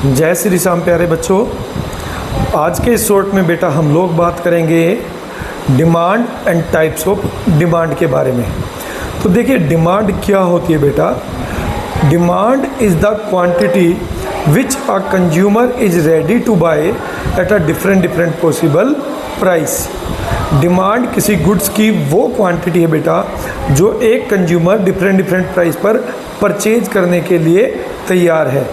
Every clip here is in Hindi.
जय श्री राम प्यारे बच्चों। आज के इस शॉर्ट में बेटा हम लोग बात करेंगे demand and types of demand के बारे में। तो देखिए डिमांड क्या होती है बेटा। Demand is the quantity which a consumer is ready to buy at a different possible price. Demand किसी गुड्स की वो क्वांटिटी है बेटा जो एक कंज्यूमर डिफरेंट प्राइस पर परचेज करने के लिए तैयार है।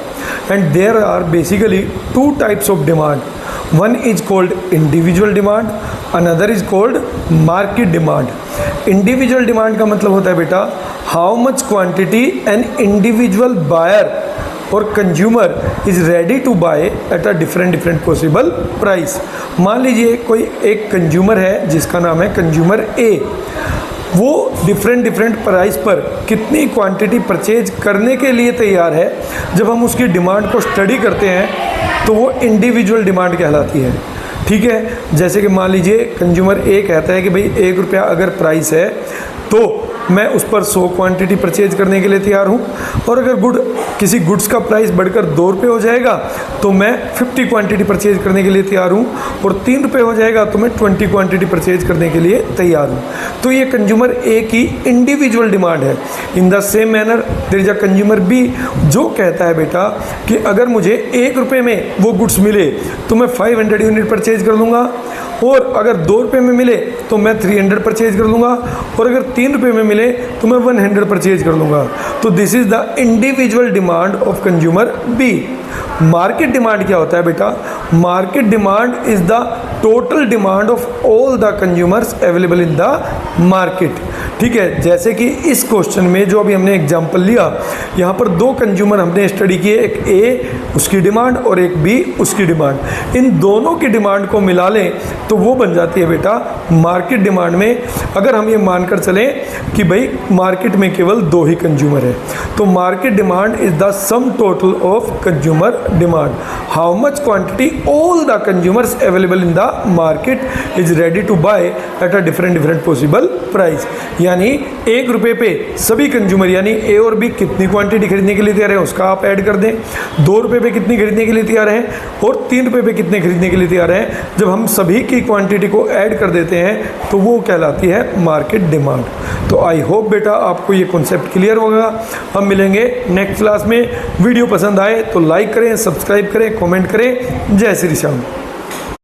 And there are basically two types of demand. One is called individual demand, another is called market demand. Individual demand का मतलब होता है बेटा how much quantity an individual buyer और consumer is ready to buy at a different possible price. मान लीजिए कोई एक कंज्यूमर है जिसका नाम है कंज्यूमर ए, वो डिफरेंट प्राइस पर कितनी क्वांटिटी परचेज करने के लिए तैयार है। जब हम उसकी डिमांड को स्टडी करते हैं तो वो इंडिविजुअल डिमांड कहलाती है। ठीक है, जैसे कि मान लीजिए कंज्यूमर ए कहता है कि भाई ₹1 अगर प्राइस है तो मैं उस पर 100 क्वांटिटी परचेज करने के लिए तैयार हूँ, और अगर किसी गुड्स का प्राइस बढ़कर ₹2 हो जाएगा तो मैं 50 क्वांटिटी परचेज करने के लिए तैयार हूँ, और ₹3 हो जाएगा तो मैं 20 क्वांटिटी परचेज करने के लिए तैयार हूँ। तो ये कंज्यूमर ए की इंडिविजुअल डिमांड है। In the same manner there is a consumer B जो कहता है बेटा कि अगर मुझे ₹1 में वो गुड्स मिले तो मैं 500 यूनिट परचेज कर लूँगा, और अगर ₹2 में मिले तो मैं 300 परचेज कर लूँगा, और अगर ₹3 में मिले तो मैं 100 परचेज कर लूँगा। तो this is the individual demand of consumer B. Market demand क्या होता है बेटा? Market demand is the total demand of all the consumers available in the market. ठीक है, जैसे कि इस क्वेश्चन में जो अभी हमने एग्जांपल लिया, यहाँ पर 2 कंज्यूमर हमने स्टडी किए, एक ए उसकी डिमांड और एक बी उसकी डिमांड। इन दोनों की डिमांड को मिला लें तो वो बन जाती है बेटा मार्केट डिमांड में। अगर हम ये मानकर चलें कि भाई मार्केट में केवल 2 ही कंज्यूमर है, तो market demand is the sum total of consumer demand. How much quantity all the consumers available in the market is ready to buy at a different possible price. यानी ₹1 पे सभी कंज्यूमर यानी ए और बी कितनी क्वांटिटी खरीदने के लिए तैयार है उसका आप ऐड कर दें। ₹2 पे कितनी खरीदने के लिए तैयार हैं और ₹3 पे कितने खरीदने के लिए तैयार हैं। जब हम सभी की क्वांटिटी को ऐड कर देते हैं तो वो कहलाती है मार्केट डिमांड। तो आई होप बेटा आपको ये कॉन्सेप्ट क्लियर होगा। हम मिलेंगे नेक्स्ट क्लास में। वीडियो पसंद आए तो लाइक करें, सब्सक्राइब करें, कमेंट करें। जय श्री राम।